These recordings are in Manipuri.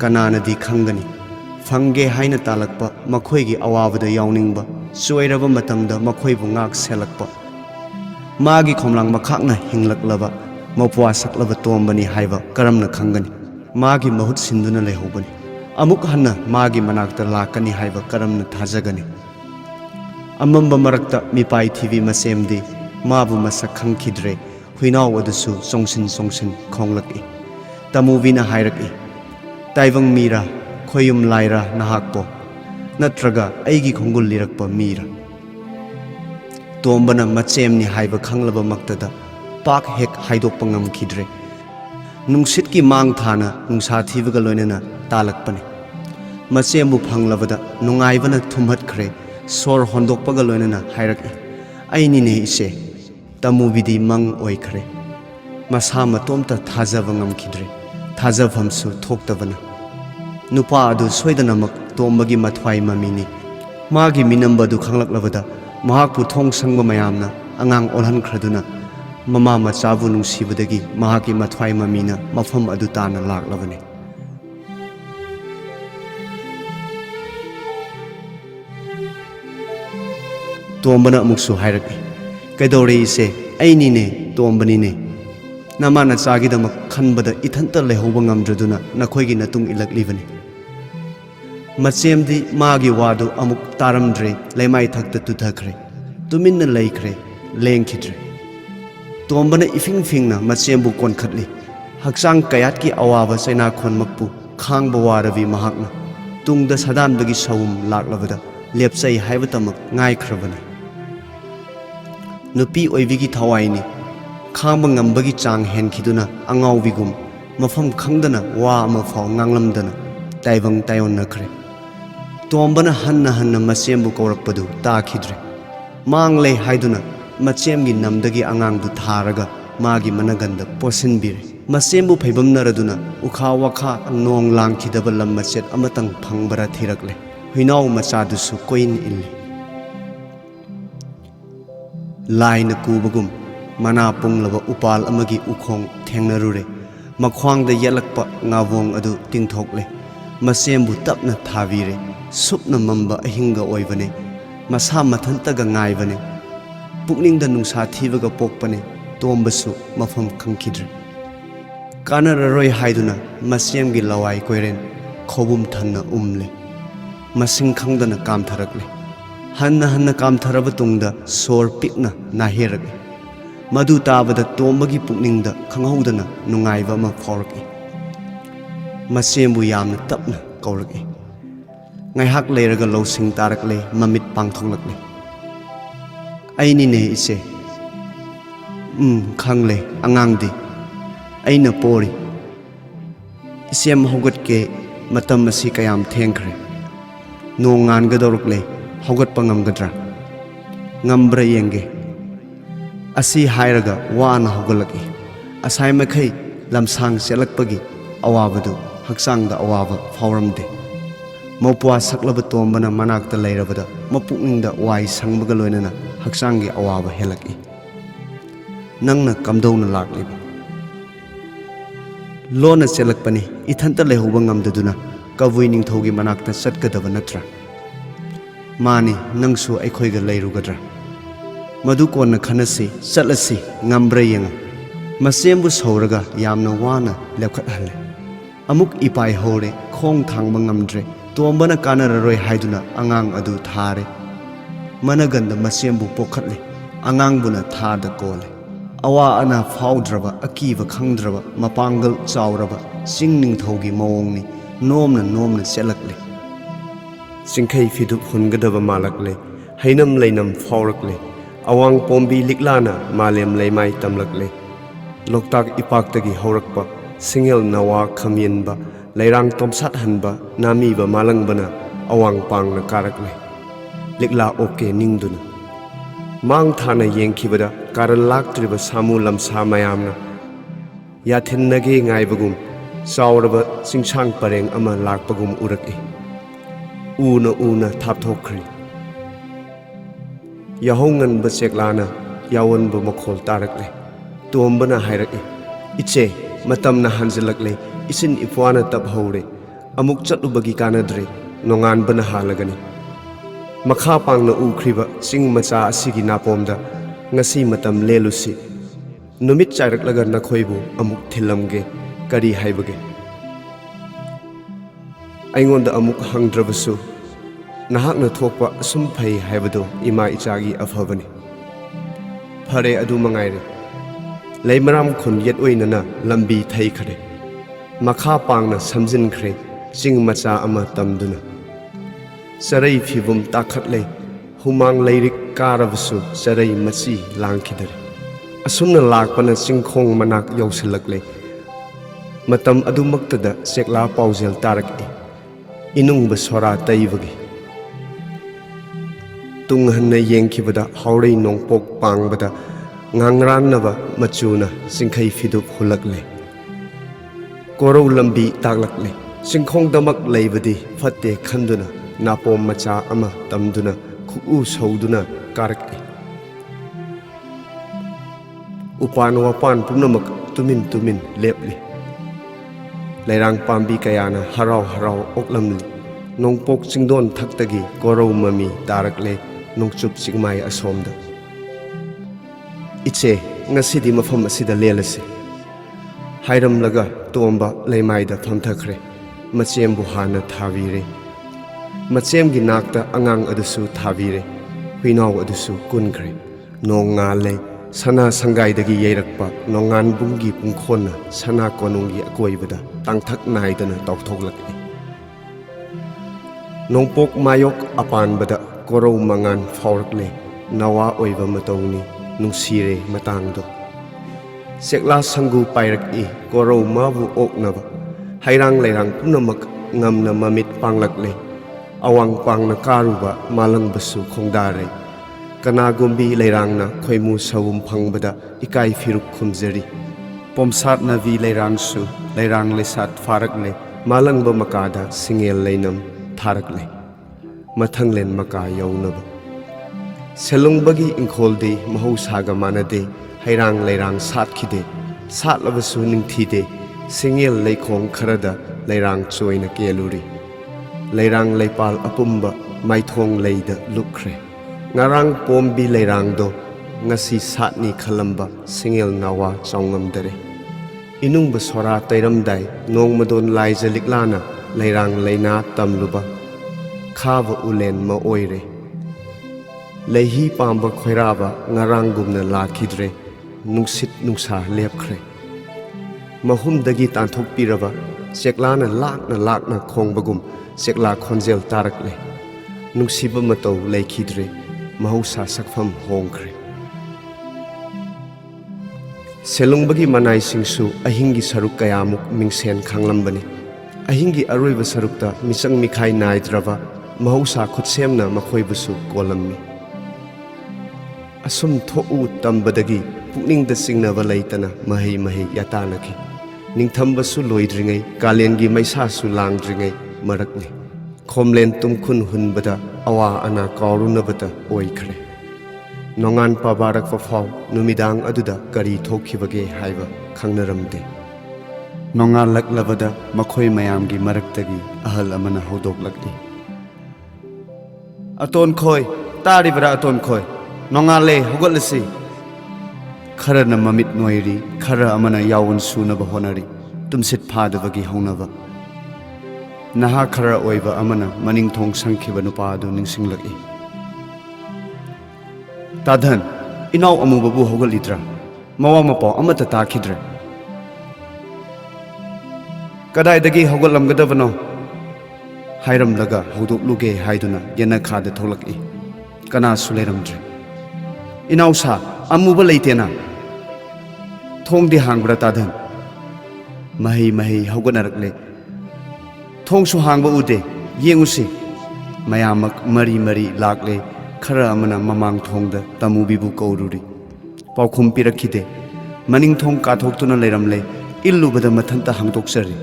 ꯀꯅꯥꯅꯗꯤ ꯈꯪꯒꯅꯤ ꯐꯪꯒꯦ ꯍꯥꯏꯅ ꯇꯥꯜꯂꯛꯄ ꯃꯈꯣꯏꯒꯤ ꯑꯋꯥꯕꯗ ꯌꯥꯎꯅꯤꯡꯕ ꯆꯣꯏꯔꯕ ꯃꯇꯝꯗ ꯃꯈꯣꯏꯕꯨ ꯉꯥꯛ ꯁꯦꯜꯂꯛꯄ ꯃꯥꯒꯤ ꯈꯣꯝꯂꯥꯡ ꯃꯈꯥꯛꯅ ꯍꯤꯡꯂꯛꯂꯕ ꯃꯧꯄ꯭ꯋꯥ ꯁꯛꯂꯕ ꯇꯣꯝꯕꯅꯤ ꯍꯥꯏꯕ ꯀꯔꯝꯅ ꯈꯪꯒꯅꯤ ꯃꯥꯒꯤ ꯃꯍꯨꯠ ꯁꯤꯟꯗꯨꯅ ꯂꯩꯍꯧꯕꯅꯤ ꯑꯃꯨꯛ ꯍꯟꯅ ꯃꯥꯒꯤ ꯃꯅꯥꯛꯇ ꯂꯥꯛꯀꯅꯤ ꯍꯥꯏꯕ ꯀꯔꯝꯅ ꯊꯥꯖꯒꯅꯤ ꯑꯃꯝꯕ ꯃꯔꯛꯇ ꯃꯤꯄꯥꯏ ꯊꯤꯕꯤ ꯃꯁꯦꯝꯗꯤ ꯃꯥꯕꯨ ꯃꯁꯛ ꯈꯪꯈꯤꯗ꯭ꯔꯦ ꯍꯨꯏꯅꯥꯎ ꯑꯗꯨꯁꯨ ꯆꯣꯡꯁꯤꯟ ꯆꯣꯡꯁꯤꯟ ꯈꯣꯡꯂꯛꯏ ꯇꯃꯨꯕꯤꯅ ꯍꯥꯏꯔꯛꯏ ꯇꯥꯏꯕꯪ ꯃꯤꯔꯥ ꯈꯣꯏꯌꯨꯝ ꯂꯥꯏꯔꯥ ꯅꯍꯥꯛꯄꯣ ꯅꯠꯇ꯭ꯔꯒ ꯑꯩꯒꯤ ꯈꯣꯡꯒꯨꯜ ꯂꯤꯔꯛꯄ ꯃꯤꯔꯥ ꯇꯣꯝꯕꯅ ꯃꯆꯦꯝꯅꯤ ꯍꯥꯏꯕ ꯈꯪꯂꯕ ꯃꯛꯇꯗ ꯄꯥꯛ ꯍꯦꯛ ꯍꯥꯏꯗꯣꯛꯄ ꯉꯝꯈꯤꯗ꯭ꯔꯦ ꯅꯨꯡꯁꯤꯠꯀꯤ ꯃꯥꯡ ꯊꯥꯅ ꯅꯨꯡꯁꯥ ꯊꯤꯕꯒ ꯂꯣꯏꯅꯅ ꯇꯥꯜꯂꯛꯄꯅꯤ ꯃꯆꯦꯝꯕꯨ ꯐꯪꯂꯕꯗ ꯅꯨꯡꯉꯥꯏꯕꯅ ꯊꯨꯝꯍꯠꯈ꯭ꯔꯦ ꯁꯣꯔ ꯍꯣꯟꯗꯣꯛꯄꯒ ꯂꯣꯏꯅꯅ ꯍꯥꯏꯔꯛꯏ ꯑꯩꯅꯤꯅꯦ ꯏꯆꯦ ꯇꯃꯨꯕꯤꯗꯤ ꯃꯪ ꯑꯣꯏꯈ꯭ꯔꯦ ꯃꯁꯥ ꯃꯇꯣꯝꯇ ꯊꯥꯖꯕ ꯉꯝꯈꯤꯗ꯭ꯔꯦ ꯊꯥꯖꯐꯝꯁꯨ ꯊꯣꯛꯇꯕꯅ ꯅꯨꯄꯥ ꯑꯗꯨ ꯁꯣꯏꯗꯅꯃꯛ ꯇꯣꯝꯕꯒꯤ ꯃꯊ꯭ꯋꯥꯏ ꯃꯃꯤꯅꯤ ꯃꯥꯒꯤ ꯃꯤꯅꯝꯕ ꯑꯗꯨ ꯈꯪꯂꯛꯂꯕꯗ ꯃꯍꯥꯛꯄꯨ ꯊꯣꯡ ꯁꯪꯕ ꯃꯌꯥꯝꯅ ꯑꯉꯥꯡ ꯑꯣꯜꯍꯟꯈ꯭ꯔꯗꯨꯅ ꯃꯃꯥ ꯃꯆꯥꯕꯨ ꯅꯨꯡꯁꯤꯕꯗꯒꯤ ꯃꯍꯥꯛꯀꯤ ꯃꯊ꯭ꯋꯥꯏ ꯃꯃꯤꯅ ꯃꯐꯝ ꯑꯗꯨ ꯇꯥꯅ ꯂꯥꯛꯂꯕꯅꯤ ꯇꯣꯝꯕꯅ ꯑꯃꯨꯛꯁꯨ ꯍꯥꯏꯔꯛꯏ ꯀꯩꯗꯧꯔꯦ ꯏꯆꯦ ꯑꯩꯅꯤꯅꯦ ꯇꯣꯝꯕꯅꯤꯅꯦ ꯅꯃꯥ ꯅꯆꯥꯒꯤꯗꯃꯛ ꯈꯟꯕꯗ ꯏꯊꯟꯇ ꯂꯩꯍꯧꯕ ꯉꯝꯗ꯭ꯔꯗꯨꯅ ꯅꯈꯣꯏꯒꯤ ꯅꯇꯨꯡ ꯏꯜꯂꯛꯂꯤꯕꯅꯤ ꯃꯆꯦꯝꯗꯤ ꯃꯥꯒꯤ ꯋꯥꯗꯨ ꯑꯃꯨꯛ ꯇꯥꯔꯝꯗ꯭ꯔꯦ ꯂꯩꯃꯥꯏꯊꯛꯇ ꯇꯨꯊꯈ꯭ꯔꯦ ꯇꯨꯃꯤꯟꯅ ꯂꯩꯈ꯭ꯔꯦ ꯂꯦꯡꯈꯤꯗ꯭ꯔꯦ ꯇꯣꯝꯕꯅ ꯏꯐꯤꯡ ꯐꯤꯡꯅ ꯃꯆꯦꯝꯕꯨ ꯀꯣꯟꯈꯠꯂꯤ ꯍꯛꯆꯥꯡ ꯀꯌꯥꯠꯀꯤ ꯑꯋꯥꯕ ꯆꯩꯅꯥꯈꯣꯟꯃꯛꯄꯨ ꯈꯥꯡꯕ ꯋꯥꯔꯕꯤ ꯃꯍꯥꯛꯅ ꯇꯨꯡꯗ ꯁꯥꯗꯥꯟꯕꯒꯤ ꯁꯥꯎꯝ ꯂꯥꯛꯂꯕꯗ ꯂꯦꯞꯆꯩ ꯍꯥꯏꯕꯇꯃꯛ ꯉꯥꯏꯈ꯭ꯔꯕꯅꯤ ꯅꯨꯄꯤ ꯑꯣꯏꯕꯤꯒꯤ ꯊꯋꯥꯏꯅꯤ ꯈꯥꯡꯕ ꯉꯝꯕꯒꯤ ꯆꯥꯡ ꯍꯦꯟꯈꯤꯗꯨꯅ ꯑꯉꯥꯎꯕꯤꯒꯨꯝ ꯃꯐꯝ ꯈꯪꯗꯅ ꯋꯥ ꯑꯃ ꯐꯥꯎ ꯉꯥꯡꯂꯝꯗꯅ ꯇꯥꯏꯕꯪ ꯇꯥꯏꯑꯣꯟꯅꯈ꯭ꯔꯦ ꯇꯣꯝꯕꯅ ꯍꯟꯅ ꯍꯟꯅ ꯃꯆꯦꯝꯕꯨ ꯀꯧꯔꯛꯄꯗꯨ ꯇꯥꯈꯤꯗ꯭ꯔꯦ ꯃꯥꯡꯂꯦ ꯍꯥꯏꯗꯨꯅ ꯃꯆꯦꯝꯒꯤ ꯅꯝꯗꯒꯤ ꯑꯉꯥꯡꯗꯨ ꯊꯥꯔꯒ ꯃꯥꯒꯤ ꯃꯅꯒꯟꯗ ꯄꯣꯠꯁꯤꯟꯕꯤꯔꯦ ꯃꯆꯦꯝꯕꯨ ꯐꯩꯕꯝꯅꯔꯗꯨꯅ ꯎꯈꯥ ꯋꯥꯈꯥ ꯅꯣꯡ ꯂꯥꯡꯈꯤꯗꯕ ꯂꯝ ꯃꯆꯦꯠ ꯑꯃꯇꯪ ꯐꯪꯕꯔꯥ ꯊꯤꯔꯛꯂꯦ ꯍꯨꯏꯅꯥꯎ ꯃꯆꯥꯗꯨꯁꯨ ꯀꯣꯏꯟ ꯏꯜꯂꯤ ꯂꯥꯏꯅ ꯀꯨꯕꯒꯨꯝ ꯃꯅꯥ ꯄꯨꯡꯂꯕ ꯎꯄꯥꯜ ꯑꯃꯒꯤ ꯎꯈꯣꯡ ꯊꯦꯡꯅꯔꯨꯔꯦ ꯃꯈ꯭ꯋꯥꯡꯗ ꯌꯦꯠꯂꯛꯄ ꯉꯥꯕꯣꯡ ꯑꯗꯨ ꯇꯤꯡꯊꯣꯛꯂꯦ ꯃꯆꯦꯝꯕꯨ ꯇꯞꯅ ꯊꯥꯕꯤꯔꯦ ꯁꯨꯞꯅ ꯃꯝꯕ ꯑꯍꯤꯡꯒ ꯑꯣꯏꯕꯅꯦ ꯃꯁꯥ ꯃꯊꯟꯇꯒ ꯉꯥꯏꯕꯅꯦ ꯄꯨꯛꯅꯤꯡꯗ ꯅꯨꯡꯁꯥ ꯊꯤꯕꯒ ꯄꯣꯛꯄꯅꯦ ꯇꯣꯝꯕꯁꯨ ꯃꯐꯝ ꯈꯪꯈꯤꯗ꯭ꯔꯦ ꯀꯥꯟꯅꯔꯔꯣꯏ ꯍꯥꯏꯗꯨꯅ ꯃꯆꯦꯝꯒꯤ ꯂꯋꯥꯏ ꯀꯣꯏꯔꯦꯟ ꯈꯧꯕꯨꯝ ꯊꯟꯅ ꯎꯝꯂꯦ ꯃꯁꯤꯡ ꯈꯪꯗꯅ ꯀꯥꯝꯊꯔꯛꯂꯦ ꯍꯟꯅ ꯍꯟꯅ ꯀꯥꯝꯊꯔꯕ ꯇꯨꯡꯗ ꯁꯣꯔ ꯄꯤꯛꯅ ꯅꯥꯍꯦꯔꯛꯏ ꯃꯗꯨ ꯇꯥꯕꯗ ꯇꯣꯝꯕꯒꯤ ꯄꯨꯛꯅꯤꯡꯗ ꯈꯪꯍꯧꯗꯅ ꯅꯨꯡꯉꯥꯏꯕ ꯑꯃ ꯐꯥꯎꯔꯛꯏ ꯃꯆꯦꯝꯕꯨ ꯌꯥꯝꯅ ꯇꯞꯅ ꯀꯧꯔꯛꯏ ꯉꯥꯏꯍꯥꯛ ꯂꯩꯔꯒ ꯂꯧꯁꯤꯡ ꯇꯥꯔꯛꯂꯦ ꯃꯃꯤꯠ ꯄꯥꯡꯊꯣꯛꯂꯛꯂꯦ ꯑꯩꯅꯤꯅꯦ ꯏꯆꯦ ꯈꯪꯂꯦ ꯑꯉꯥꯡꯗꯤ ꯑꯩꯅ ꯄꯣꯔꯤ ꯏꯆꯦꯝ ꯍꯧꯒꯠꯀꯦ ꯃꯇꯝ ꯑꯁꯤ ꯀꯌꯥꯝ ꯊꯦꯡꯈ꯭ꯔꯦ ꯅꯣꯡ ꯉꯥꯟꯒꯗꯧꯔꯛꯂꯦ ꯍꯧꯒꯠꯄ ꯉꯝꯒꯗ꯭ꯔꯥ ꯉꯝꯕ꯭ꯔꯥ ꯌꯦꯡꯒꯦ ꯑꯁꯤ ꯍꯥꯏꯔꯒ ꯋꯥꯅ ꯍꯧꯒꯠꯂꯛꯏ ꯑꯁꯥꯏ ꯃꯈꯩ ꯂꯝꯁꯥꯡ ꯆꯦꯜꯂꯛꯄꯒꯤ ꯑꯋꯥꯕꯗꯨ ꯍꯛꯆꯥꯡꯗ ꯑꯋꯥꯕ ꯐꯥꯎꯔꯝꯗꯦ ꯃꯧꯄ꯭ꯋꯥ ꯁꯛꯂꯕ ꯇꯣꯝꯕꯅ ꯃꯅꯥꯛꯇ ꯂꯩꯔꯕꯗ ꯃꯄꯨꯛꯅꯤꯡꯗ ꯋꯥꯏ ꯁꯪꯕꯒ ꯂꯣꯏꯅꯅ ꯍꯛꯆꯥꯡꯒꯤ ꯑꯋꯥꯕ ꯍꯦꯜꯂꯛꯏ ꯅꯪꯅ ꯀꯝꯗꯧꯅ ꯂꯥꯛꯂꯤꯕ ꯂꯣꯟꯅ ꯆꯦꯜꯂꯛꯄꯅꯤ ꯏꯊꯟꯇ ꯂꯩꯍꯧꯕ ꯉꯝꯗꯗꯨꯅ ꯀꯕꯨꯏ ꯅꯤꯡꯊꯧꯒꯤ ꯃꯅꯥꯛꯇ ꯆꯠꯀꯗꯕ ꯅꯠꯇ꯭ꯔꯥ ꯃꯥꯅꯤ ꯅꯪꯁꯨ ꯑꯩꯈꯣꯏꯒ ꯂꯩꯔꯨꯒꯗ꯭ꯔꯥ ꯃꯗꯨ ꯀꯣꯟꯅ ꯈꯟꯅꯁꯤ ꯆꯠꯂꯁꯤ ꯉꯝꯕ꯭ꯔꯥ ꯌꯦꯡꯉꯨ ꯃꯆꯦꯝꯕꯨ ꯁꯧꯔꯒ ꯌꯥꯝꯅ ꯋꯥꯅ ꯂꯦꯞꯈꯠꯍꯜꯂꯦ ꯑꯃꯨꯛ ꯏꯄꯥꯏ ꯍꯧꯔꯦ ꯈꯣꯡ ꯊꯥꯡꯕ ꯉꯝꯗ꯭ꯔꯦ ꯇꯣꯝꯕꯅ ꯀꯥꯟꯅꯔꯔꯣꯏ ꯍꯥꯏꯗꯨꯅ ꯑꯉꯥꯡ ꯑꯗꯨ ꯊꯥꯔꯦ ꯃꯅꯒꯟꯗ ꯃꯆꯦꯝꯕꯨ ꯄꯣꯛꯈꯠꯂꯦ ꯑꯉꯥꯡꯕꯨꯅ ꯊꯥꯗ ꯀꯣꯜꯂꯦ ꯑꯋꯥ ꯑꯅꯥ ꯐꯥꯎꯗ꯭ꯔꯕ ꯑꯀꯤꯕ ꯈꯪꯗ꯭ꯔꯕ ꯃꯄꯥꯡꯒꯜ ꯆꯥꯎꯔꯕ ꯆꯤꯡ ꯅꯤꯡꯊꯧꯒꯤ ꯃꯑꯣꯡꯅꯤ ꯅꯣꯝꯅ ꯅꯣꯝꯅ ꯆꯦꯜꯂꯛꯂꯦ ꯆꯤꯡꯈꯩ ꯐꯤꯗꯨꯞ ꯍꯨꯟꯒꯗꯕ ꯃꯥꯜꯂꯛꯂꯦ ꯍꯩꯅꯝ ꯂꯩꯅꯝ ꯐꯥꯎꯔꯛꯂꯦ ꯑꯋꯥꯡ ꯄꯣꯝꯕꯤ ꯂꯤꯛꯂꯥꯅ ꯃꯥꯂꯦꯝ ꯂꯩꯃꯥꯏ ꯇꯝꯂꯛꯂꯦ ꯂꯣꯛꯇꯥꯛ ꯏꯄꯥꯛꯇꯒꯤ ꯍꯧꯔꯛꯄ ꯁꯤꯡꯉꯦꯜ ꯅꯋꯥ ꯈꯝꯌꯦꯟꯕ ꯂꯩꯔꯥꯡ ꯇꯣꯝꯁꯥꯠꯍꯟꯕ ꯅꯥꯃꯤꯕ ꯃꯥꯂꯪꯕꯅ ꯑꯋꯥꯡ ꯄꯥꯡꯅ ꯀꯥꯔꯛꯂꯦ ꯂꯤꯛꯂꯥ ꯑꯣꯛꯀꯦ ꯅꯤꯡꯗꯨꯅ ꯃꯥꯡ ꯊꯥꯅ ꯌꯦꯡꯈꯤꯕꯗ ꯀꯥꯔꯟ ꯂꯥꯛꯇ꯭ꯔꯤꯕ ꯁꯥꯃꯨ ꯂꯝꯁꯥ ꯃꯌꯥꯝꯅ ꯌꯥꯊꯤꯟꯅꯒꯦ ꯉꯥꯏꯕꯒꯨꯝ ꯆꯥꯎꯔꯕ ꯆꯤꯡꯁꯥꯡ ꯄꯔꯦꯡ ꯑꯃ ꯂꯥꯛꯄꯒꯨꯝ ꯎꯔꯛꯏ ꯎꯅ ꯎꯅ ꯊꯥꯞꯊꯣꯛꯈ꯭ꯔꯤ ꯌꯥꯍꯧ ꯉꯟꯕ ꯆꯦꯛꯂꯥꯅ ꯌꯥꯋꯟꯕ ꯃꯈꯣꯜ ꯇꯥꯔꯛꯂꯦ ꯇꯣꯝꯕꯅ ꯍꯥꯏꯔꯛꯏ ꯏꯆꯦ ꯃꯇꯝꯅ ꯍꯟꯖꯤꯜꯂꯛꯂꯦ ꯏꯆꯤꯟ ꯏꯄ꯭ꯋꯥꯅ ꯇꯞꯍꯧꯔꯦ amuk chatlubagi kanadre nongan bana halagani makha pangna ukriba ching macha asigi napomda ngasi matam lelusi numit chairak nakhoibu amuk thilamge kari haibage aingonda amuk hangdrabasu nahakna thokpa asum phai haibado ima ichagi afhabani phare adu mangaire leimaram khun yet oinana lambi thai khare makha pangna samjin khre ching macha ama tamduna sarai phibum takhatle humang leirik karabasu sarai machi langkhidare asumna lakpana chingkhong manak yausilakle matam adumaktada sekla paujel tarak inung basora taibagi tunghanna yengkhibada haurei nongpok pangbada ngangranaba machuna singkhai fidup hulakle korau lambi taklakle singkhong damak leibadi fatte khanduna napom macha ama tamduna khu sauduna karak upan wapan pumnamak tumin lepli leirang pambi kayana harau oklamli nongpok chingdon thaktagi korau mami tarakle nongchup chingmai asomda iche ngasidi mafam asida lelase hairam laga tomba leimaida phamthakre machem buhana thavire machem gi nakta angang adusu thavire huinaw adusu kunkre nonga le sana sangai dagi yeirakpa nongan bungi pungkhona sana konungi akoibada tangthak naidana tawthoklakni nongpok mayok apan bada korau mangan faurakle nawa oiba matawni nungsire matangdo sekla sangu pairak korau mabu oknaba hairang leirang punamak ngamna mamit panglakle awang pangna karuba malang basu khongdare kanagombi leirangna khoimu sawum phangbada ikai firuk khumjari pomsat na vi leirang su leirang lesat farakle malangba makada singel leinam tharakle mathanglen maka yaunaba selungbagi ingkholde mahausaga manade hairang leirang satkhide satlabasu ningthide singel leikhong kharada leirang choina keluri leirang leipal apumba maithong leida lukre ngarang pombi leirang do ngasi satni khalamba singel nawa chawngamdare inung basora tairamdai nongmadon laijaliklana leirang leina tamluba khaba ulen ma oire leihi pamba khoiraba ngarang gumna lakhidre nungsit nungsa lepkhre mahumdagi tanthokpiraba seklana lakna khongbagum sekla khonjel tarakle nungsiba matau leikhidre mahausa sakfam hongkhre selungbagi manai singsu ahingi saruk kayamuk mingsen khanglambani ahingi aroiba sarukta misang mikhai naidraba mahausa khutsemna makhoibusu kolammi asum thou tambadagi pukningda singnaba leitana mahi yatanaki ningthambasu loidringai kalengi maisasu langdringai marakni khomlen tumkhun hunbada awa ana kaurunabata oikhre nongan pabarak fafaw numidang aduda kari thokhibage haiba khangnaramde nongal laklabada makhoi mayamgi maraktagi ahal amana hodoklakni aton khoi taribra aton khoi nongale hogalasi khara na mamit noiri khara amana yawun sunaba honari tumsit phadabagi haunaba naha khara oiba amana maning thong sangkhiba nupa adu ningsinglaki tadhan inaw amubabu hogalidra mawa mapaw amata takhidra kadai dagi hogalamgadabano hairam laga hodokluge haiduna yena khada tholaki kana suleramdre inaw sa amuba leitena thongdi hangbra tadhan mahi hoganarakle thongsu hangba ude yengusi mayamak mari lakle khara amana mamang thongda tamubibu kaururi paukhum pirakhide maning thong kathoktuna leiramle illubada mathanta hangdoksari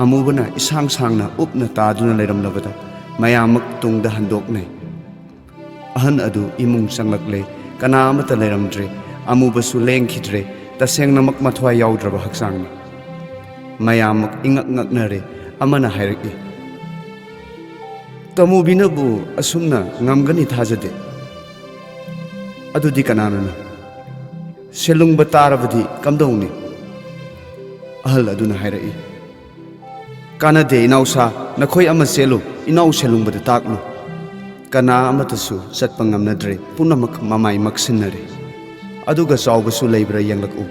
amubana isang sangna upna taduna leiramlabada mayamak tungda handoknai ahan adu imung sanglakle kana amata leiramdre amubasu lengkhidre tasengnamak mathwa yaudraba haksangni mayamak ingak ngaknare amana hairaki tamubinabu asumna ngamgani thajade adudi kananana selungba tarabadi kamdongni ahal aduna hairaki kanade inausa nakhoi ama selu inau selungbada taklu kana amatasu satpa ngamnadre punamak mamai maksinare aduga chawbasu leibra yanglaku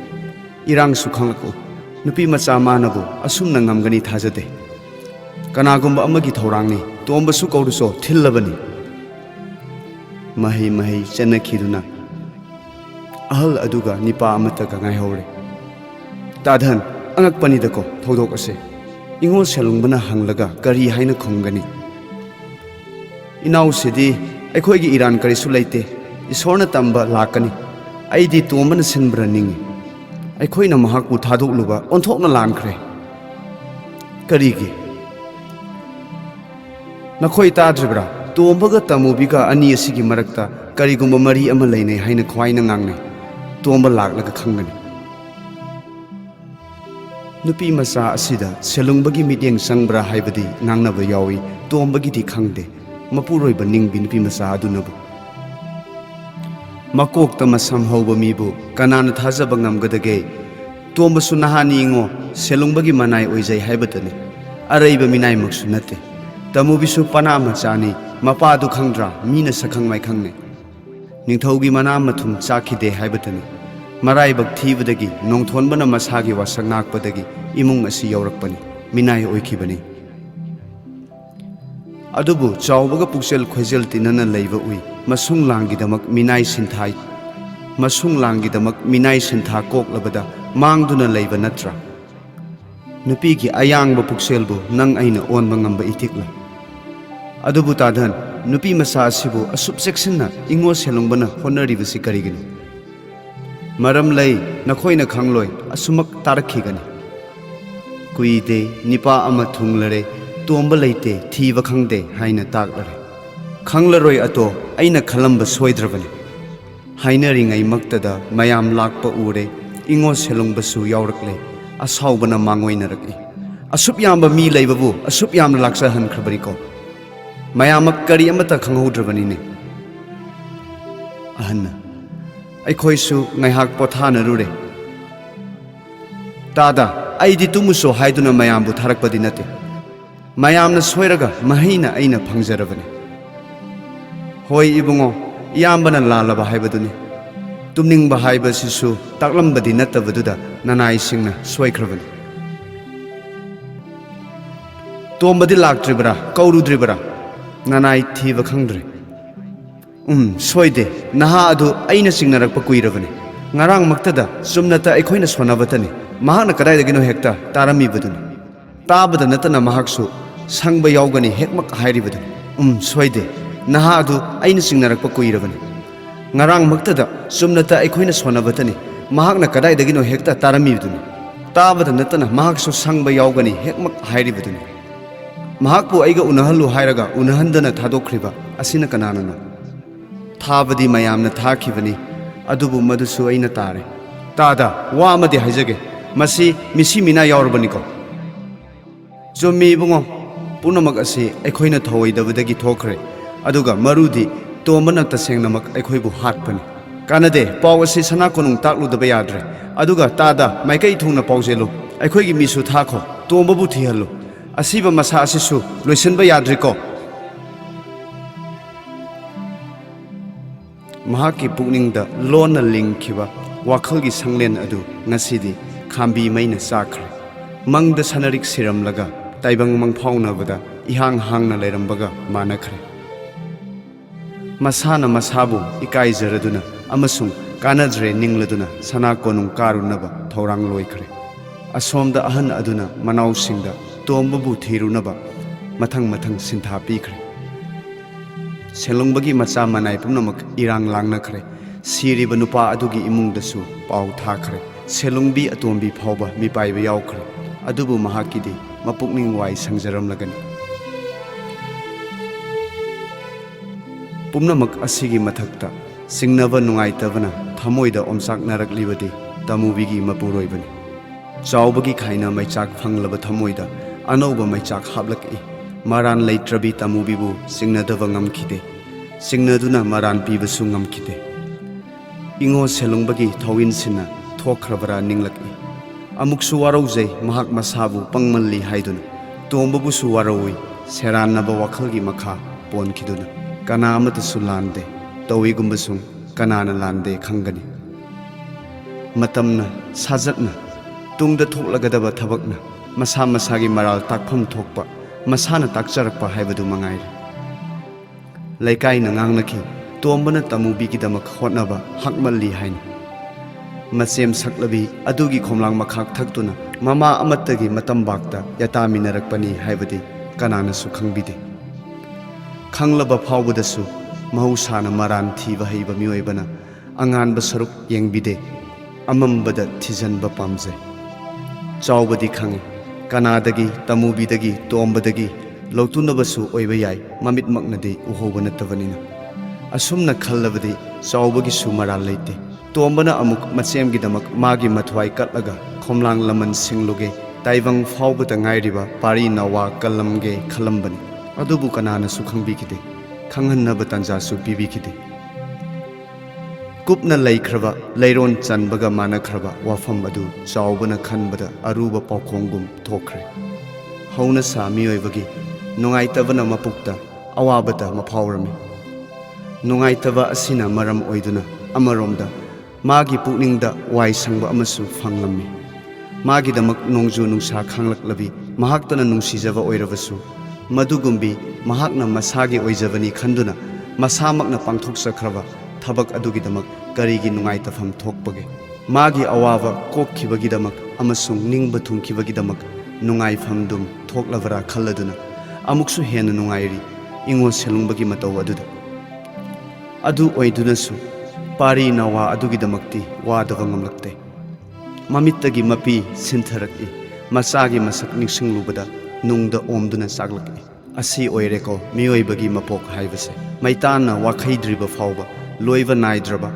irang su khanglaku nupi macha manabu asumna ngamgani thajade kanagumba amagi thorangni tombasu kauruso thillabani mahi mahi chanakhiduna ahal aduga nipa amata ka ngai hore tadhan angakpani dako thodok ase ingol selungbana hanglaga kari haina khongani inau sidi aikhoigi iran kari su leite isorna tamba lakani aidi tombana sinbra ningi aikhoina mahakpu thadokluba onthokna lankhre karigi nakhoi tadribra tombaga tamubiga ani asigi marakta karigumba mari ama leinai haina khwaina ngangne tomba laklaga khangani nupi macha asida selungbagi midyeng sangbra haibadi ngangnaba yawi tombagi di khangde mapuroiba ningbi nupi macha adunabu makokta masam hauba mibu kanana thajaba ngamgadage tombasu nahani ingo selungbagi manai oijai haibadani araiba minai maksu nate tamubisu pana machani mapadu khangdra mina sakhang mai khangne ningthaugi mana mathum chakhide haibadani marai bak thibadagi nongthonbana masagi wasak nakpadagi imung asi yaurakpani minai oikhibani adubu chawbaga puksel khojel tinana leiba ui masung langi damak minai sinthai masung langi damak minai sintha koklabada mangduna leiba natra nupi ki ayangba pukselbu nang aina onba ngamba itikla adubu tadhan nupi masa asibu asup seksinna ingo selungbana honaribasi karigini maram lei nakhoina khangloi asumak tarakhigani kuide nipa ama thunglare tomba leite thiba khangde haina taklare khanglaroi ato aina khalamba soidrabani haina ringai maktada mayam lakpa ure ingo selungbasu yaurakle asawbana mangoinaraki asup yamba mi leibabu asup yamna laksa hankhrbari ko mayamak kari amata khanghodrabani ne ahanna aikhoisu ngaihak pothanarure tada aidi tumuso haiduna mayambu tharakpadi nate mayamna soiraga mahina aina phangjarabani hoi ibungo iyambana lalaba haibaduni tumningba haibasisu taklambadi nattabaduda nanai singna soikrabani tombadi laktribara kaurudribara nanai thiba khangdre soide naha adu aina singnarakpa kuirabani ngarang maktada sumnata aikhoina sonabatani mahakna kadaidagino hekta taramibaduni tabada natana mahaksu sangba yaugani hekmak hairibaduni soide naha adu aina singnarakpa kuirabani ngarang maktada sumnata aikhoina sonabatani mahakna kadaidagino hekta taramibaduni tabada natana mahaksu sangba yaugani hekmak hairibaduni mahakpu aiga unahallu hairaga unahandana thadokriba asina kananano thabadi mayamna thakhibani adubu madusu aina tare tada wa amadi haijage masi misi mina yaurabani ko jomi bungo punamak asi aikhoina thawoidabadagi thokre aduga marudi tombanakta sengnamak aikhoibu hatpani kanade paw asi sana konung takludaba yadre aduga tada maikai thungna pawjelu aikhoigi misu thakho tombabu thihallu asiba masa asisu loisenba yadre ko mahaki pukningda lona lingkhiba wakhalgi sanglen adu ngasidi khambi maina sakre mangda sanarik siramlaga taibang mangphaunabada ihang hangna leirambaga manakhre masana masabu ikaijaraduna amasung kanadre ningladuna sana konung karunaba thorang loikhre asomda ahan aduna manausingda tombabu thirunaba mathang mathang sintha pikhre selungbagi macha manai pumnamak irang langnakhre siriba nupa adugi imungdasu pau thakhre selungbi atombi phauba mipaiba yaukhre adubu mahakidi mapukning wai sangjaramlagani pumnamak asigi mathakta singnaba nungaitabana thamoida omsaknaraklibadi tamubigi mapuroibani chawbagi khaina maichak phanglaba thamoida ꯑꯅꯧꯕ ꯃꯩꯆꯥꯛ ꯍꯥꯞꯂꯛꯏ ꯃꯔꯥꯟ ꯂꯩꯇ꯭ꯔꯕꯤ ꯇꯃꯨꯕꯤꯕꯨ ꯁꯤꯡꯅꯗꯕ ꯉꯝꯈꯤꯗꯦ ꯁꯤꯡꯅꯗꯨꯅ ꯃꯔꯥꯟ ꯄꯤꯕꯁꯨ ꯉꯝꯈꯤꯗꯦ ꯏꯉꯣ ꯁꯦꯂꯨꯡꯕꯒꯤ ꯊꯧꯋꯤꯟꯁꯤꯅ ꯊꯣꯛꯈ꯭ꯔꯕꯔꯥ ꯅꯤꯡꯂꯛꯏ ꯑꯃꯨꯛꯁꯨ ꯋꯥꯔꯧꯖꯩ ꯃꯍꯥꯛ ꯃꯁꯥꯕꯨ ꯄꯪꯃꯜꯂꯤ ꯍꯥꯏꯗꯨꯅ ꯇꯣꯝꯕꯕꯨꯁꯨ ꯋꯥꯔꯧꯏ ꯁꯦꯔꯥꯟꯅꯕ ꯋꯥꯈꯜꯒꯤ ꯃꯈꯥ ꯄꯣꯟꯈꯤꯗꯨꯅ ꯀꯅꯥ ꯑꯃꯠꯇꯁꯨ ꯂꯥꯟꯗꯦ ꯇꯧꯏꯒꯨꯝꯕꯁꯨ ꯀꯅꯥꯅ ꯂꯥꯟꯗꯦ ꯈꯪꯒꯅꯤ ꯃꯇꯝꯅ ꯁꯥꯖꯠꯅ ꯇꯨꯡꯗ ꯊꯣꯛꯂꯒꯗꯕ ꯊꯕꯛꯅ ꯃꯁꯥ ꯃꯁꯥꯒꯤ ꯃꯔꯥꯜ ꯇꯥꯛꯐꯝ ꯊꯣꯛꯄ ꯃꯁꯥꯅ ꯇꯥꯛꯆꯔꯛꯄ ꯍꯥꯏꯕꯗꯨ ꯃꯉꯥꯏꯔꯦ ꯂꯩꯀꯥꯏꯅ ꯉꯥꯡꯅꯈꯤ ꯇꯣꯝꯕꯅ ꯇꯃꯨꯕꯤꯒꯤꯗꯃꯛ ꯍꯣꯠꯅꯕ ꯍꯛꯃꯜꯂꯤ ꯍꯥꯏꯅ ꯃꯆꯦꯝ ꯁꯛꯂꯕꯤ ꯑꯗꯨꯒꯤ ꯈꯣꯝꯂꯥꯡ ꯃꯈꯥꯛ ꯊꯛꯇꯨꯅ ꯃꯃꯥ ꯑꯃꯠꯇꯒꯤ ꯃꯇꯝꯕꯥꯛꯇ ꯌꯥꯇꯥꯃꯤꯟꯅꯔꯛꯄꯅꯤ ꯍꯥꯏꯕꯗꯤ ꯀꯅꯥꯅꯁꯨ ꯈꯪꯕꯤꯗꯦ ꯈꯪꯂꯕ ꯐꯥꯎꯕꯗꯁꯨ ꯃꯍꯧꯁꯥꯅ ꯃꯔꯥꯟ ꯊꯤꯕ ꯍꯩꯕ ꯃꯤꯑꯣꯏꯕꯅ ꯑꯉꯥꯟꯕ ꯁꯔꯨꯛ ꯌꯦꯡꯕꯤꯗꯦ ꯑꯃꯝꯕꯗ ꯊꯤꯖꯟꯕ ꯄꯥꯝꯖꯩ ꯆꯥꯎꯕꯗꯤ ꯈꯪꯏ ꯀꯅꯥꯗꯒꯤ ꯇꯃꯨꯕꯤꯗꯒꯤ ꯇꯣꯝꯕꯗꯒꯤ ꯂꯧꯇꯨꯅꯕꯁꯨ ꯑꯣꯏꯕ ꯌꯥꯏ ꯃꯃꯤꯠꯃꯛꯅꯗꯤ ꯎꯍꯧꯕ ꯅꯠꯇꯕꯅꯤꯅ ꯑꯁꯨꯝꯅ ꯈꯜꯂꯕꯗꯤ ꯆꯥꯎꯕꯒꯤꯁꯨ ꯃꯔꯥꯜ ꯂꯩꯇꯦ ꯇꯣꯝꯕꯅ ꯑꯃꯨꯛ ꯃꯆꯦꯝꯒꯤꯗꯃꯛ ꯃꯥꯒꯤ ꯃꯊ꯭ꯋꯥꯏ ꯀꯠꯂꯒ ꯈꯣꯝꯂꯥꯡ ꯂꯃꯟ ꯁꯤꯡꯂꯨꯒꯦ ꯇꯥꯏꯕꯪ ꯐꯥꯎꯕꯗ ꯉꯥꯏꯔꯤꯕ ꯄꯥꯔꯤ ꯅꯋꯥ ꯀꯜꯂꯝꯒꯦ ꯈꯜꯂꯝꯕꯅꯤ ꯑꯗꯨꯕꯨ ꯀꯅꯥꯅꯁꯨ ꯈꯪꯕꯤꯈꯤꯗꯦ ꯈꯪꯍꯟꯅꯕ ꯇꯥꯟꯖꯥꯁꯨ ꯄꯤꯕꯤꯈꯤꯗꯦ ꯀꯨꯞꯅ ꯂꯩꯈ꯭ꯔꯕ ꯂꯩꯔꯣꯟ ꯆꯟꯕꯒ ꯃꯥꯟꯅꯈ꯭ꯔꯕ ꯋꯥꯐꯝ ꯑꯗꯨ ꯆꯥꯎꯕꯅ ꯈꯟꯕꯗ ꯑꯔꯨꯕ ꯄꯥꯎꯈꯣꯡꯒꯨꯝ ꯊꯣꯛꯈ꯭ꯔꯦ ꯍꯧꯅꯁꯥ ꯃꯤꯑꯣꯏꯕꯒꯤ ꯅꯨꯡꯉꯥꯏꯇꯕꯅ ꯃꯄꯨꯛꯇ ꯑꯋꯥꯕꯇ ꯃꯐꯥꯎꯔꯝꯃꯤ ꯅꯨꯡꯉꯥꯏꯇꯕ ꯑꯁꯤꯅ ꯃꯔꯝ ꯑꯣꯏꯗꯨꯅ ꯑꯃꯔꯣꯝꯗ ꯃꯥꯒꯤ ꯄꯨꯛꯅꯤꯡꯗ ꯋꯥꯏ ꯁꯪꯕ ꯑꯃꯁꯨ ꯐꯪꯂꯝꯃꯤ ꯃꯥꯒꯤꯗꯃꯛ ꯅꯣꯡꯖꯨ ꯅꯨꯡꯁꯥ ꯈꯥꯡꯂꯛꯂꯕꯤ ꯃꯍꯥꯛꯇꯅ ꯅꯨꯡꯁꯤꯖꯕ ꯑꯣꯏꯔꯕꯁꯨ ꯃꯗꯨꯒꯨꯝꯕꯤ ꯃꯍꯥꯛꯅ ꯃꯁꯥꯒꯤ ꯑꯣꯏꯖꯕꯅꯤ ꯈꯟꯗꯨꯅ ꯃꯁꯥꯃꯛꯅ ꯄꯥꯡꯊꯣꯛꯆꯈ꯭ꯔꯕ ꯊꯕꯛ ꯑꯗꯨꯒꯤꯗꯃꯛ ꯀꯔꯤꯒꯤ ꯅꯨꯡꯉꯥꯏꯇꯐꯝ ꯊꯣꯛꯄꯒꯦ ꯃꯥꯒꯤ ꯑꯋꯥꯕ ꯀꯣꯛꯈꯤꯕꯒꯤꯗꯃꯛ ꯑꯃꯁꯨꯡ ꯅꯤꯡꯕ ꯊꯨꯡꯈꯤꯕꯒꯤꯗꯃꯛ ꯅꯨꯡꯉꯥꯏꯐꯝꯗꯨꯝ ꯊꯣꯛꯂꯕꯔꯥ ꯈꯜꯂꯗꯨꯅ ꯑꯃꯨꯛꯁꯨ ꯍꯦꯟꯅ ꯅꯨꯡꯉꯥꯏꯔꯤ ꯏꯉꯣ ꯁꯦꯂꯨꯡꯕꯒꯤ ꯃꯇꯧ ꯑꯗꯨꯗ ꯑꯗꯨ ꯑꯣꯏꯗꯨꯅꯁꯨ ꯄꯥꯔꯤ ꯅꯋꯥ ꯑꯗꯨꯒꯤꯗꯃꯛꯇꯤ ꯋꯥꯗꯕ ꯉꯝꯂꯛꯇꯦ ꯃꯃꯤꯠꯇꯒꯤ ꯃꯄꯤ ꯁꯤꯟꯊꯔꯛꯏ ꯃꯆꯥꯒꯤ ꯃꯁꯛ ꯅꯤꯡꯁꯤꯡꯂꯨꯕꯗ ꯅꯨꯡꯗ ꯑꯣꯝꯗꯨꯅ ꯆꯥꯛꯂꯛꯏ ꯑꯁꯤ ꯑꯣꯏꯔꯦꯀꯣ ꯃꯤꯑꯣꯏꯕꯒꯤ ꯃꯄꯣꯛ ꯍꯥꯏꯕꯁꯦ ꯃꯩꯇꯥꯟꯅ ꯋꯥꯈꯩꯗ꯭ꯔꯤꯕ ꯐꯥꯎꯕ ꯂꯣꯏꯕ ꯅꯥꯏꯗ꯭ꯔꯕ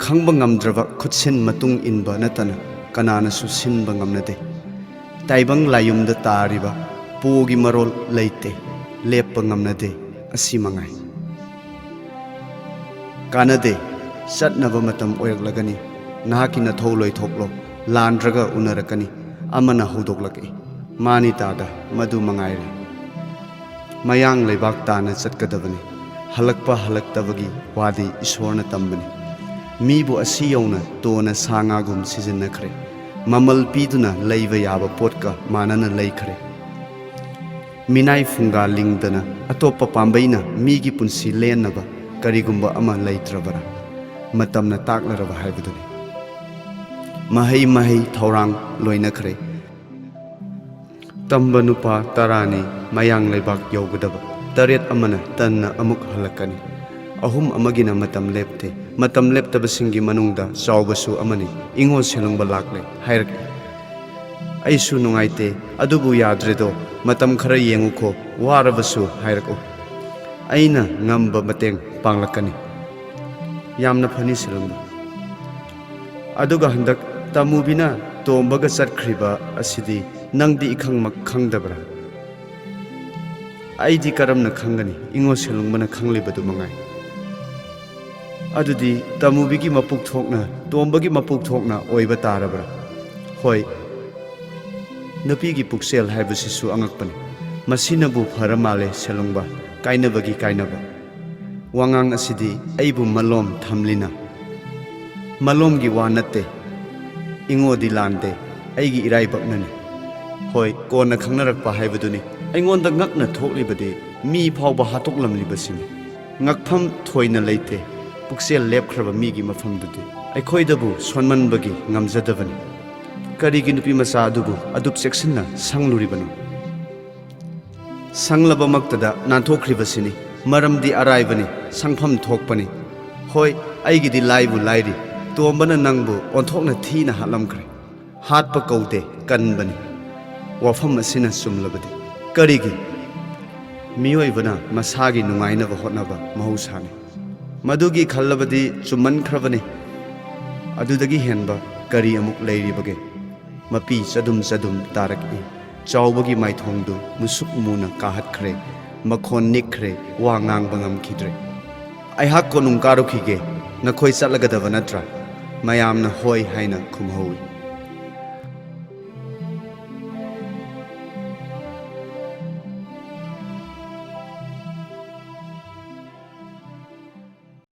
ꯈꯪꯕ ꯉꯝꯗ꯭ꯔꯕ ꯈꯨꯠꯁꯤꯟ ꯃꯇꯨꯡ ꯏꯟꯕ ꯅꯠꯇꯅ ꯀꯅꯥꯅꯁꯨ ꯁꯤꯟꯕ ꯉꯝꯅꯗꯦ ꯇꯥꯏꯕꯪ ꯂꯥꯌꯨꯝꯗ ꯇꯥꯔꯤꯕ ꯄꯣꯒꯤ ꯃꯔꯣꯜ ꯂꯩꯇꯦ ꯂꯦꯞꯄ ꯉꯝꯅꯗꯦ ꯑꯁꯤ ꯃꯉꯥꯏ ꯀꯥꯟꯅꯗꯦ ꯆꯠꯅꯕ ꯃꯇꯝ ꯑꯣꯏꯔꯛꯂꯒꯅꯤ ꯅꯍꯥꯛꯀꯤ ꯅꯊꯧ ꯂꯣꯏꯊꯣꯛꯂꯣ ꯂꯥꯟꯗ꯭ꯔꯒ ꯎꯅꯔꯛꯀꯅꯤ ꯑꯃꯅ ꯍꯧꯗꯣꯛꯂꯛꯏ ꯃꯥꯅꯤ ꯇꯥꯗ ꯃꯗꯨ ꯃꯉꯥꯏꯔꯦ ꯃꯌꯥꯡ ꯂꯩꯕꯥꯛ ꯇꯥꯅ ꯆꯠꯀꯗꯕꯅꯤ ꯍꯜꯂꯛꯄ ꯍꯜꯂꯛꯇꯕꯒꯤ ꯋꯥꯗꯤ ꯏꯁꯣꯔꯅ ꯇꯝꯕꯅꯤ ꯃꯤꯕꯨ ꯑꯁꯤ ꯌꯧꯅ ꯇꯣꯅ ꯁꯥ ꯉꯥꯒꯨꯝ ꯁꯤꯖꯤꯟꯅꯈ꯭ꯔꯦ ꯃꯃꯜ ꯄꯤꯗꯨꯅ ꯂꯩꯕ ꯌꯥꯕ ꯄꯣꯠꯀ ꯃꯥꯟꯅꯅ ꯂꯩꯈ꯭ꯔꯦ ꯃꯤꯅꯥꯏ ꯐꯨꯡꯒꯥ ꯂꯤꯡꯗꯅ ꯑꯇꯣꯞꯄ ꯄꯥꯝꯕꯩꯅ ꯃꯤꯒꯤ ꯄꯨꯟꯁꯤ ꯂꯦꯟꯅꯕ ꯀꯔꯤꯒꯨꯝꯕ ꯑꯃ ꯂꯩꯇ꯭ꯔꯕꯔꯥ ꯃꯇꯝꯅ ꯇꯥꯛꯂꯔꯕ ꯍꯥꯏꯕꯗꯨꯅꯤ ꯃꯍꯩ ꯃꯍꯩ ꯊꯧꯔꯥꯡ ꯂꯣꯏꯅꯈ꯭ꯔꯦ ꯇꯝꯕ ꯅꯨꯄꯥ 10ꯅꯤ ꯃꯌꯥꯡ ꯂꯩꯕꯥꯛ ꯌꯧꯒꯗꯕ 9 ꯑꯃꯅ ꯇꯟꯅ ꯑꯃꯨꯛ ꯍꯜꯂꯛꯀꯅꯤ 3 ꯑꯃꯒꯤꯅ ꯃꯇꯝ ꯂꯦꯞꯇꯦ ꯃꯇꯝ ꯂꯦꯞꯇꯕꯁꯤꯡꯒꯤ ꯃꯅꯨꯡꯗ ꯆꯥꯎꯕꯁꯨ ꯑꯃꯅꯤ ꯏꯉꯣ ꯁꯦꯂꯨꯡꯕ ꯂꯥꯛꯂꯦ ꯍꯥꯏꯔꯛꯏ ꯑꯩꯁꯨ ꯅꯨꯡꯉꯥꯏꯇꯦ ꯑꯗꯨꯕꯨ ꯌꯥꯗ꯭ꯔꯦꯗꯣ ꯃꯇꯝ ꯈꯔ ꯌꯦꯡꯉꯨꯈꯣ ꯋꯥꯔꯕꯁꯨ ꯍꯥꯏꯔꯛꯎ ꯑꯩꯅ ꯉꯝꯕ ꯃꯇꯦꯡ ꯄꯥꯡꯂꯛꯀꯅꯤ ꯌꯥꯝꯅ ꯐꯅꯤ ꯁꯦꯂꯨꯡꯕ ꯑꯗꯨꯒ ꯍꯟꯗꯛ ꯇꯃꯨꯕꯤꯅ ꯇꯣꯝꯕꯒ ꯆꯠꯈ꯭ꯔꯤꯕ ꯑꯁꯤꯗꯤ ꯅꯪꯗꯤ ꯏꯈꯪꯃꯛ ꯈꯪꯗꯕ꯭ꯔꯥ ꯑꯩꯗꯤ ꯀꯔꯝꯅ ꯈꯪꯒꯅꯤ ꯏꯉꯣ ꯁꯦꯂꯨꯡꯕꯅ ꯈꯪꯂꯤꯕꯗꯨ ꯃꯉꯥꯏ ꯑꯗꯨꯗꯤ ꯇꯃꯨꯕꯤꯒꯤ ꯃꯄꯨꯛ ꯊꯣꯛꯅ ꯇꯣꯝꯕꯒꯤ ꯃꯄꯨꯛ ꯊꯣꯛꯅ ꯑꯣꯏꯕ ꯇꯥꯔꯕ꯭ꯔꯥ ꯍꯣꯏ ꯅꯨꯄꯤꯒꯤ ꯄꯨꯛꯆꯦꯜ ꯍꯥꯏꯕꯁꯤꯁꯨ ꯑꯉꯛꯄꯅꯤ ꯃꯁꯤꯅꯕꯨ ꯐꯔ ꯃꯥꯜꯂꯦ ꯁꯦꯂꯨꯡꯕ ꯀꯥꯏꯅꯕꯒꯤ ꯀꯥꯏꯅꯕ ꯋꯥꯉꯥꯡ ꯑꯁꯤꯗꯤ ꯑꯩꯕꯨ ꯃꯂꯣꯝ ꯊꯝꯂꯤꯅ ꯃꯂꯣꯝꯒꯤ ꯋꯥ ꯅꯠꯇꯦ ꯏꯉꯣꯗꯤ ꯂꯥꯟꯗꯦ ꯑꯩꯒꯤ ꯏꯔꯥꯏꯕꯛꯅꯅꯤ ꯍꯣꯏ ꯀꯣꯟꯅ ꯈꯪꯅꯔꯛꯄ ꯍꯥꯏꯕꯗꯨꯅꯤ ꯑꯩꯉꯣꯟꯗ ꯉꯛꯅ ꯊꯣꯛꯂꯤꯕꯗꯤ ꯃꯤ ꯐꯥꯎꯕ ꯍꯥꯠꯇꯣꯛꯂꯝꯂꯤꯕꯁꯤꯅꯤ ꯉꯛꯐꯝ ꯊꯣꯏꯅ ꯂꯩꯇꯦ ꯄꯨꯛꯆꯦꯜ ꯂꯦꯞꯈ꯭ꯔꯕ ꯃꯤꯒꯤ ꯃꯐꯝꯗꯨꯗꯤ ꯑꯩꯈꯣꯏꯗꯕꯨ ꯁꯣꯟꯃꯟꯕꯒꯤ ꯉꯝꯖꯗꯕꯅꯤ ꯀꯔꯤꯒꯤ ꯅꯨꯄꯤ ꯃꯆꯥ ꯑꯗꯨꯕꯨ ꯑꯗꯨꯞ ꯆꯦꯛꯁꯤꯟꯅ ꯁꯪꯂꯨꯔꯤꯕꯅꯣ ꯁꯪꯂꯕꯃꯛꯇꯗ ꯅꯥꯟꯊꯣꯛꯈ꯭ꯔꯤꯕꯁꯤꯅꯤ ꯃꯔꯝꯗꯤ ꯑꯔꯥꯏꯕꯅꯤ ꯁꯪꯐꯝ ꯊꯣꯛꯄꯅꯤ ꯍꯣꯏ ꯑꯩꯒꯤꯗꯤ ꯂꯥꯏꯕꯨ ꯂꯥꯏꯔꯤ ꯇꯣꯝꯕꯅ ꯅꯪꯕు ꯑꯣꯟꯊꯣꯛꯅ ꯊꯤꯅ ꯍꯥꯠꯂꯝꯈ꯭ꯔꯦ ꯍꯥꯠꯄ ꯀꯧꯗꯦ ꯀꯟꯕꯅꯤ ꯋꯥꯐꯝ ꯑꯁꯤꯅ ꯆꯨꯝꯂꯕꯗꯤ ꯀꯔꯤꯒꯤ ꯃꯤꯑꯣꯏꯕꯅ ꯃꯁꯥꯒꯤ ꯅꯨꯡꯉꯥꯏꯅꯕ ꯍꯣꯠꯅꯕ ꯃꯍꯧꯁꯥꯅꯤ ꯃꯗꯨꯒꯤ ꯈꯜꯂꯕꯗꯤ ꯆꯨꯝꯃꯟꯈ꯭ꯔꯕꯅꯤ ꯑꯗꯨꯗꯒꯤ ꯍꯦꯟꯕ ꯀꯔꯤ ꯑꯃꯨꯛ ꯂꯩꯔꯤꯕꯒꯦ ꯃꯄꯤ ꯆꯗꯨꯝ ꯆꯗꯨꯝ ꯇꯥꯔꯛꯏ ꯆꯥꯎꯕꯒꯤ ꯃꯥꯏꯊꯣꯡꯗꯨ ꯃꯨꯁꯨꯛ ꯃꯨꯅ ꯀꯥꯍꯠꯈ꯭ꯔꯦ ꯃꯈꯣꯟ ꯅꯤꯛꯈ꯭ꯔꯦ ꯋꯥ ꯉꯥꯡꯕ ꯉꯝꯈꯤꯗ꯭ꯔꯦ ꯑꯩꯍꯥꯛ ꯀꯣꯅꯨꯡ ꯀꯥꯔꯨꯈꯤꯒꯦ ꯅꯈꯣꯏ ꯆꯠꯂꯒꯗꯕ ꯅꯠꯇ꯭ꯔꯥ ꯃꯌꯥꯝꯅ ꯍꯣꯏ ꯍꯥꯏꯅ ꯈꯨꯝꯍꯧꯏ